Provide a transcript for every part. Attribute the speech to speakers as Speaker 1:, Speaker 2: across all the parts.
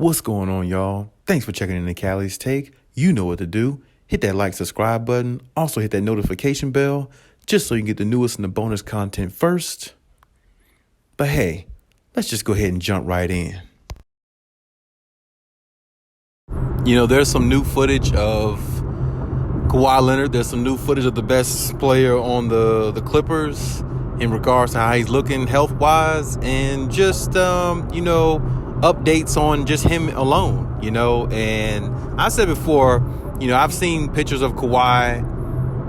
Speaker 1: What's going on, y'all? Thanks for checking in the Khaliis Take. You know what to do. Hit that like, subscribe button. Also hit that notification bell just so you can get the newest and the bonus content first. But hey, let's just go ahead and jump right in. You know, there's some new footage of Kawhi Leonard. There's some new footage of the best player on the Clippers in regards to how he's looking health-wise and just, updates on just him alone, And I said before, I've seen pictures of Kawhi,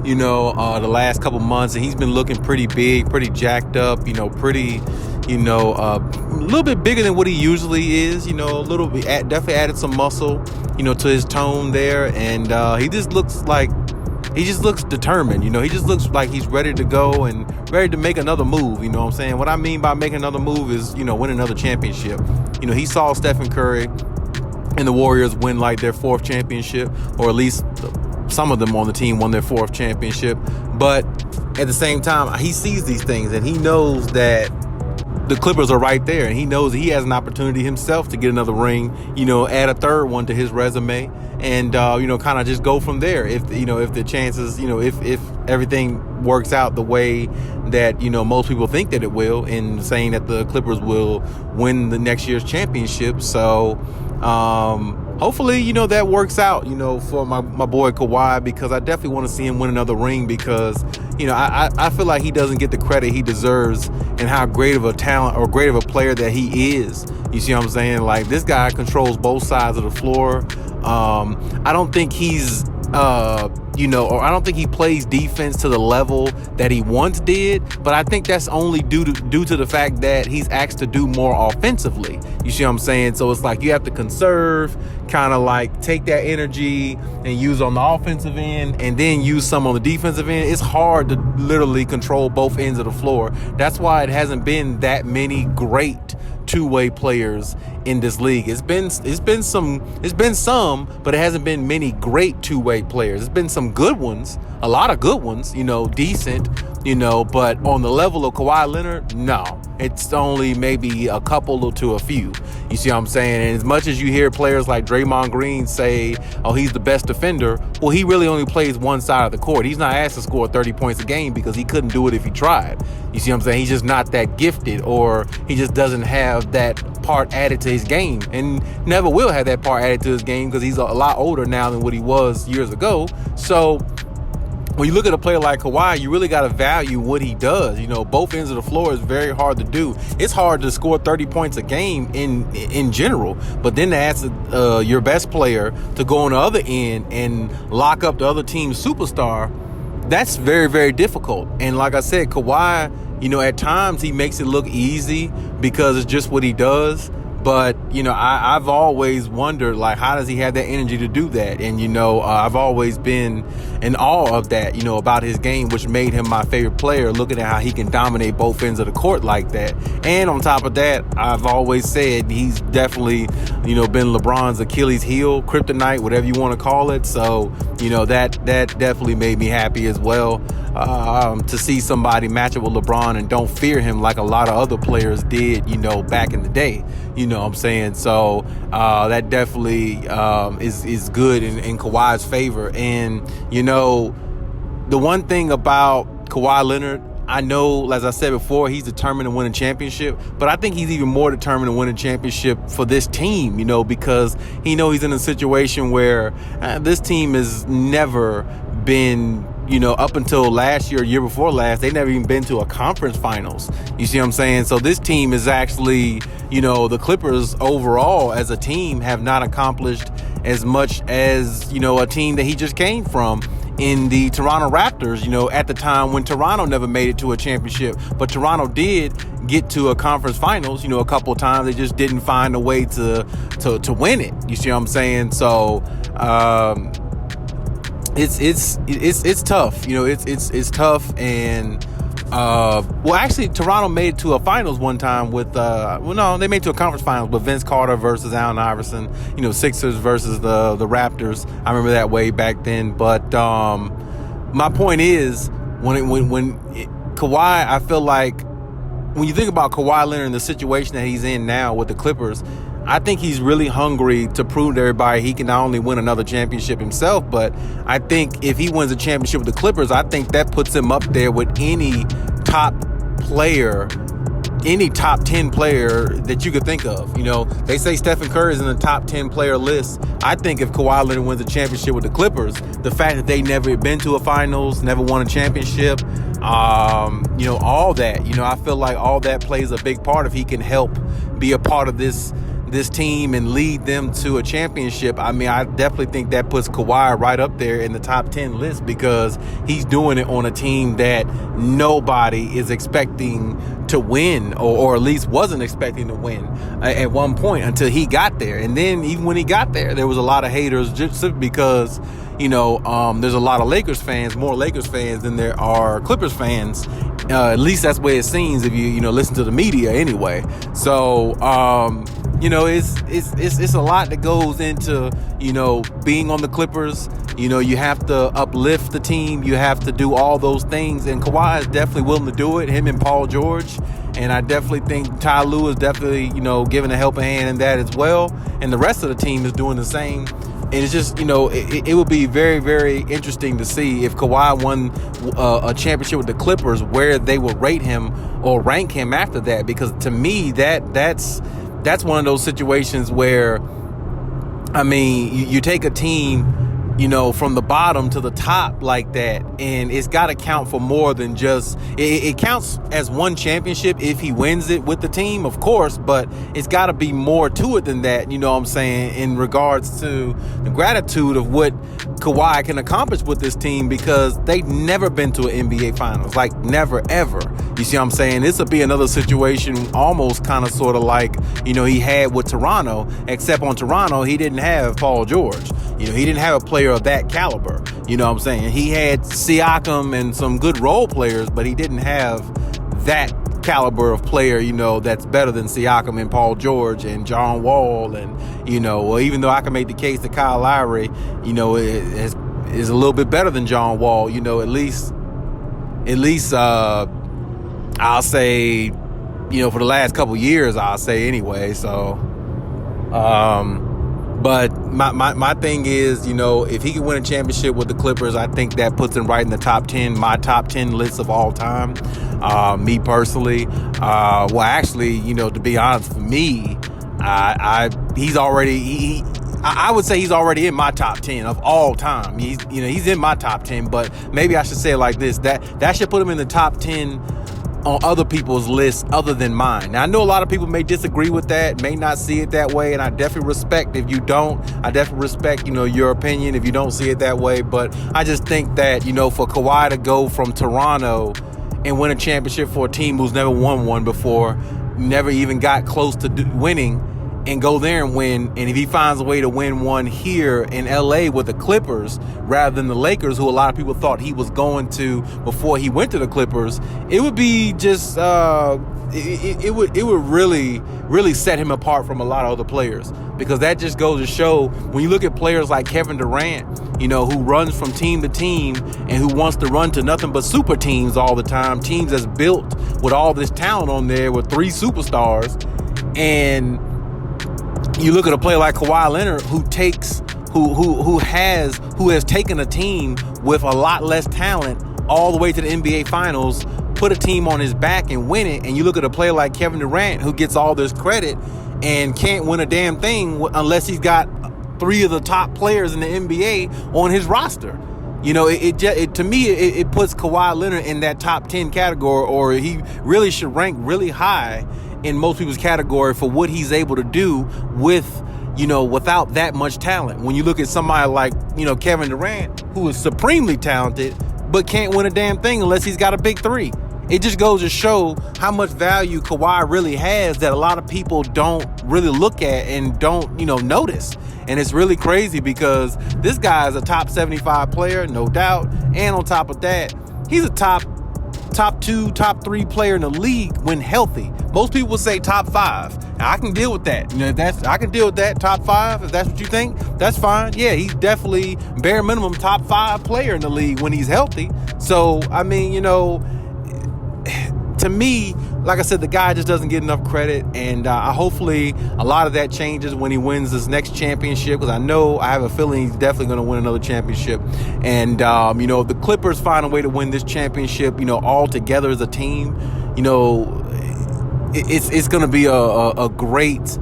Speaker 1: the last couple months, and he's been looking pretty big, pretty jacked up, pretty, a little bit bigger than what he usually is, a little bit, definitely added some muscle, to his tone there. And he just looks determined, he just looks like he's ready to go and ready to make another move. You know what I'm saying? What I mean by making another move is, win another championship. He saw Stephen Curry and the Warriors win like their fourth championship, or at least some of them on the team won their fourth championship. But at the same time, he sees these things and he knows that the Clippers are right there, and he knows he has an opportunity himself to get another ring, add a third one to his resume, and kind of just go from there. If the chances, if everything works out the way that most people think that it will, in saying that the Clippers will win the next year's championship. So hopefully that works out for my boy Kawhi, because I definitely want to see him win another ring, because I feel like he doesn't get the credit he deserves and how great of a talent or great of a player that he is. You see what I'm saying? Like, this guy controls both sides of the floor. I don't think he's or I don't think he plays defense to the level that he once did, but I think that's only due to the fact that he's asked to do more offensively. You see what I'm saying? So it's like you have to conserve, kind of like take that energy and use on the offensive end and then use some on the defensive end. It's hard to literally control both ends of the floor. That's why it hasn't been that many great two-way players in this league. It's been some, but it hasn't been many great two-way players. It's been some good ones, a lot of good ones, decent, but on the level of Kawhi Leonard, no. It's only maybe a couple to a few. You see what I'm saying? And as much as you hear players like Draymond Green say, oh, he's the best defender, well, he really only plays one side of the court. He's not asked to score 30 points a game because he couldn't do it if he tried. You see what I'm saying? He's just not that gifted, or he just doesn't have that part added to his game, and never will have that part added to his game because he's a lot older now than what he was years ago. So when you look at a player like Kawhi, you really got to value what he does. Both ends of the floor is very hard to do. It's hard to score 30 points a game in general, but then to ask your best player to go on the other end and lock up the other team's superstar, that's very, very difficult. And like I said, Kawhi, at times he makes it look easy because it's just what he does. But, I've always wondered, like, how does he have that energy to do that? And, I've always been in awe of that, about his game, which made him my favorite player, looking at how he can dominate both ends of the court like that. And on top of that, I've always said he's definitely, been LeBron's Achilles heel, kryptonite, whatever you want to call it. So, that definitely made me happy as well. To see somebody match up with LeBron and don't fear him like a lot of other players did, back in the day. You know what I'm saying? So that definitely is good in Kawhi's favor. And, the one thing about Kawhi Leonard, I know, as I said before, he's determined to win a championship, but I think he's even more determined to win a championship for this team, because he knows he's in a situation where this team has never been, up until last year before last, they never even been to a conference finals. You see what I'm saying? So this team is actually, the Clippers overall as a team have not accomplished as much as, a team that he just came from in the Toronto Raptors, at the time when Toronto never made it to a championship, but Toronto did get to a conference finals, a couple of times. They just didn't find a way to win it. You see what I'm saying? So, it's tough, it's tough. And actually Toronto made it to a finals one time with they made it to a conference finals with Vince Carter versus Allen Iverson, Sixers versus the Raptors. I remember that way back then. But my point is, when Kawhi, I feel like when you think about Kawhi Leonard and the situation that he's in now with the Clippers, I think he's really hungry to prove to everybody he can not only win another championship himself, but I think if he wins a championship with the Clippers, I think that puts him up there with any top player, any top 10 player that you could think of. You know, they say Stephen Curry is in the top 10 player list. I think if Kawhi Leonard wins a championship with the Clippers, the fact that they never been to a finals, never won a championship, you know, all that, you know, I feel like all that plays a big part if he can help be a part of this team and lead them to a championship. I mean, I definitely think that puts Kawhi right up there in the top 10 list because he's doing it on a team that nobody is expecting to win, or at least wasn't expecting to win at one point until he got there. And then even when he got there was a lot of haters just because, you know, there's a lot of Lakers fans, more Lakers fans than there are Clippers fans. At least that's the way it seems if you know, listen to the media anyway. So, you know, it's a lot that goes into, you know, being on the Clippers. You know, you have to uplift the team. You have to do all those things. And Kawhi is definitely willing to do it, him and Paul George. And I definitely think Ty Lue is definitely, you know, giving a helping hand in that as well. And the rest of the team is doing the same. And it's just, you know, it would be very, very interesting to see if Kawhi won a championship with the Clippers, where they will rate him or rank him after that. Because to me, that's one of those situations where, I mean, you take a team, you know, from the bottom to the top like that, and it's got to count for more than just, it counts as one championship if he wins it with the team, of course, but it's got to be more to it than that, you know what I'm saying, in regards to the gratitude of what Kawhi can accomplish with this team, because they've never been to an NBA Finals, like never, ever. You see what I'm saying? This will be another situation almost kind of sort of like, you know, he had with Toronto, except on Toronto, he didn't have Paul George. You know, he didn't have a player of that caliber. You know what I'm saying? He had Siakam and some good role players, but he didn't have that caliber of player, you know, that's better than Siakam and Paul George and John Wall. And, you know, well, even though I can make the case that Kyle Lowry, you know, is a little bit better than John Wall, you know, at least I'll say, you know, for the last couple years, I'll say anyway. So, but my thing is, you know, if he can win a championship with the Clippers, I think that puts him right in the top 10, my top 10 list of all time. Me personally, well, actually, you know, to be honest, for me, I would say he's already in my top 10 of all time. He's in my top 10, but maybe I should say it like this, that should put him in the top 10 on other people's lists other than mine. Now, I know a lot of people may disagree with that, may not see it that way, and I definitely respect if you don't. I definitely respect, you know, your opinion if you don't see it that way, but I just think that, you know, for Kawhi to go from Toronto and win a championship for a team who's never won one before, never even got close to winning, and go there and win, and if he finds a way to win one here in LA with the Clippers rather than the Lakers, who a lot of people thought he was going to before he went to the Clippers, it would be just it would really set him apart from a lot of other players, because that just goes to show, when you look at players like Kevin Durant, you know, who runs from team to team and who wants to run to nothing but super teams all the time, teams that's built with all this talent on there with 3 superstars, and you look at a player like Kawhi Leonard, who has taken a team with a lot less talent all the way to the NBA Finals, put a team on his back and win it. And you look at a player like Kevin Durant, who gets all this credit and can't win a damn thing unless he's got 3 of the top players in the NBA on his roster. You know, to me, it puts Kawhi Leonard in that top 10 category, or he really should rank really high in most people's category for what he's able to do with, you know, without that much talent. When you look at somebody like, you know, Kevin Durant, who is supremely talented, but can't win a damn thing unless he's got a big 3. It just goes to show how much value Kawhi really has that a lot of people don't really look at and don't, you know, notice. And it's really crazy because this guy is a top 75 player, no doubt. And on top of that, he's a top 2, top 3 player in the league when healthy. Most people would say top 5. Now, I can deal with that. You know, I can deal with that. Top 5, if that's what you think, that's fine. Yeah, he's definitely bare minimum top 5 player in the league when he's healthy. So, I mean, you know, to me, like I said, the guy just doesn't get enough credit, and hopefully a lot of that changes when he wins this next championship, because I have a feeling he's definitely going to win another championship. And, if the Clippers find a way to win this championship, all together as a team, it's going to be a great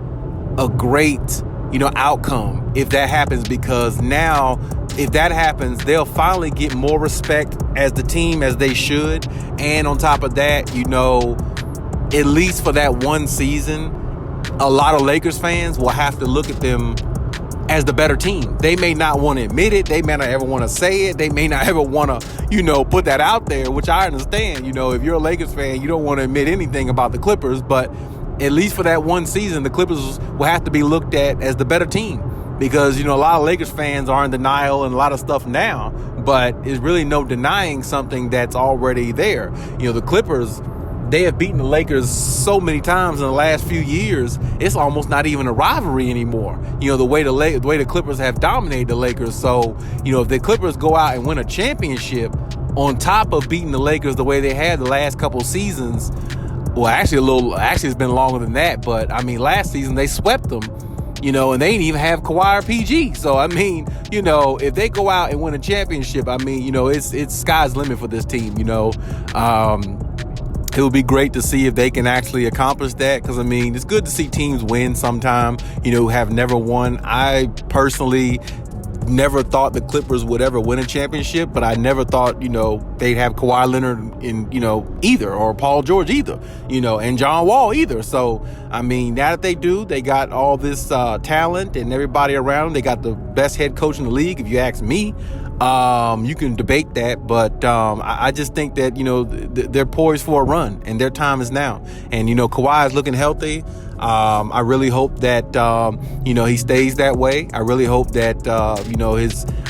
Speaker 1: outcome if that happens, because now if that happens, they'll finally get more respect as the team, as they should. And on top of that, at least for that one season, a lot of Lakers fans will have to look at them as the better team. They may not want to admit it. They may not ever want to say it. They may not ever want to, put that out there, which I understand. If you're a Lakers fan, you don't want to admit anything about the Clippers, but at least for that one season, the Clippers will have to be looked at as the better team, because, a lot of Lakers fans are in denial and a lot of stuff now, but it's really no denying something that's already there. The Clippers, they have beaten the Lakers so many times in the last few years, it's almost not even a rivalry anymore. The way the Clippers have dominated the Lakers. So, if the Clippers go out and win a championship on top of beating the Lakers the way they had the last couple seasons, well, actually it's been longer than that, but last season they swept them, and they didn't even have Kawhi or PG. So, if they go out and win a championship, it's sky's limit for this team, It would be great to see if they can actually accomplish that, because, it's good to see teams win sometime, who have never won. I personally never thought the Clippers would ever win a championship, but I never thought, they'd have Kawhi Leonard in, either, or Paul George either, and John Wall either. So, now that they do, they got all this talent and everybody around them. They got the best head coach in the league, if you ask me. You can debate that, but I just think that, they're poised for a run, and their time is now. And, Kawhi is looking healthy. I really hope that, he stays that way. I really hope that,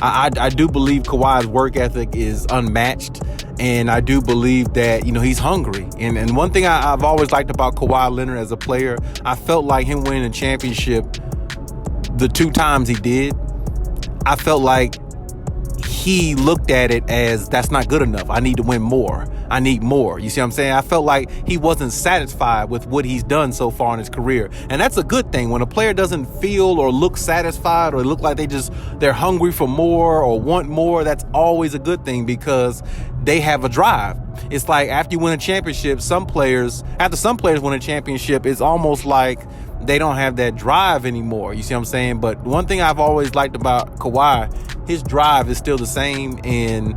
Speaker 1: I do believe Kawhi's work ethic is unmatched. And I do believe that, he's hungry. And one thing I've always liked about Kawhi Leonard as a player, I felt like him winning a championship the 2 times he did, I felt like he looked at it as, that's not good enough. I need to win more. I need more. You see what I'm saying? I felt like he wasn't satisfied with what he's done so far in his career. And that's a good thing. When a player doesn't feel or look satisfied, or look like they're hungry for more or want more, that's always a good thing, because they have a drive. It's like after you win a championship, after some players win a championship, it's almost like they don't have that drive anymore. You see what I'm saying? But one thing I've always liked about Kawhi, his drive is still the same, and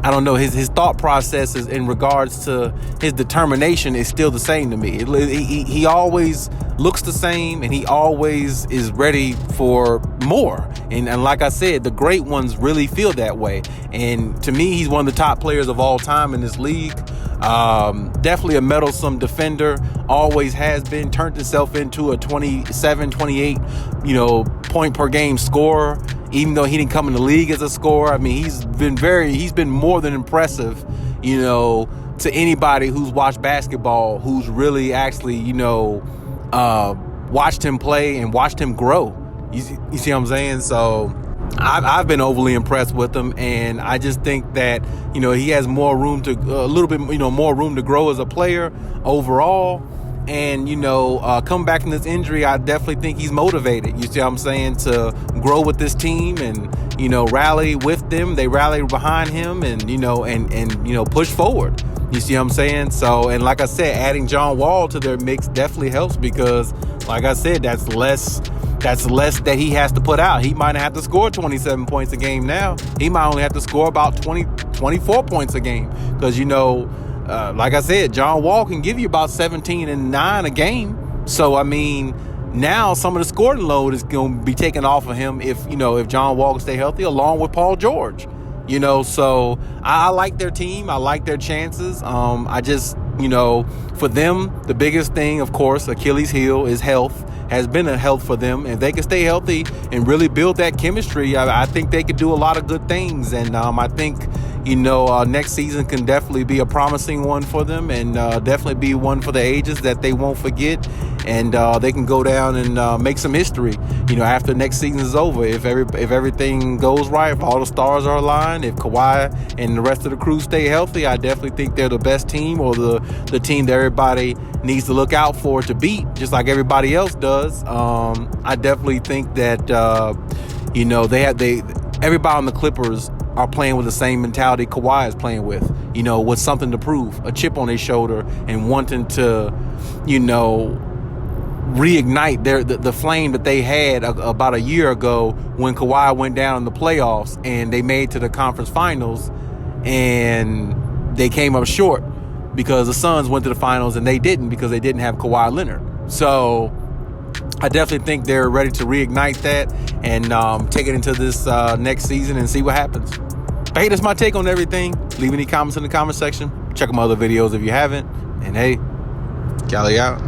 Speaker 1: I don't know, his thought processes in regards to his determination is still the same to me. He always looks the same, and he always is ready for more. And like I said, the great ones really feel that way. And to me, he's one of the top players of all time in this league. Definitely a meddlesome defender, always has been, turned himself into a 27, 28, point per game scorer, even though he didn't come in the league as a scorer. He's been more than impressive, to anybody who's watched basketball, who's really actually, watched him play and watched him grow. You see what I'm saying? So I've been overly impressed with him, and I just think that, he has more room to, more room to grow as a player overall. And, come back from this injury, I definitely think he's motivated, you see what I'm saying, to grow with this team and, rally with them. They rally behind him and, push forward. You see what I'm saying? So, and like I said, adding John Wall to their mix definitely helps, because, like I said, that's less that he has to put out. He might not have to score 27 points a game now. He might only have to score about 24 points a game, because, like I said, John Wall can give you about 17 and 9 a game. So, now some of the scoring load is going to be taken off of him if John Wall can stay healthy, along with Paul George. So I like their team. I like their chances. I just, for them, the biggest thing, of course, Achilles' heel is health, has been a health for them. If they can stay healthy and really build that chemistry, I think they could do a lot of good things. And I think, next season can definitely be a promising one for them, and definitely be one for the ages that they won't forget, and they can go down and make some history, after next season is over. If everything goes right, if all the stars are aligned, if Kawhi and the rest of the crew stay healthy, I definitely think they're the best team, or the team that everybody needs to look out for to beat, just like everybody else does. I definitely think that everybody on the Clippers are playing with the same mentality Kawhi is playing with, with something to prove, a chip on their shoulder, and wanting to, reignite the flame that they had about a year ago when Kawhi went down in the playoffs and they made to the conference finals, and they came up short because the Suns went to the finals and they didn't, because they didn't have Kawhi Leonard. So I definitely think they're ready to reignite that and take it into this next season and see what happens. But hey, that's my take on everything. Leave any comments in the comment section. Check out my other videos if you haven't. And hey, Khaliis out.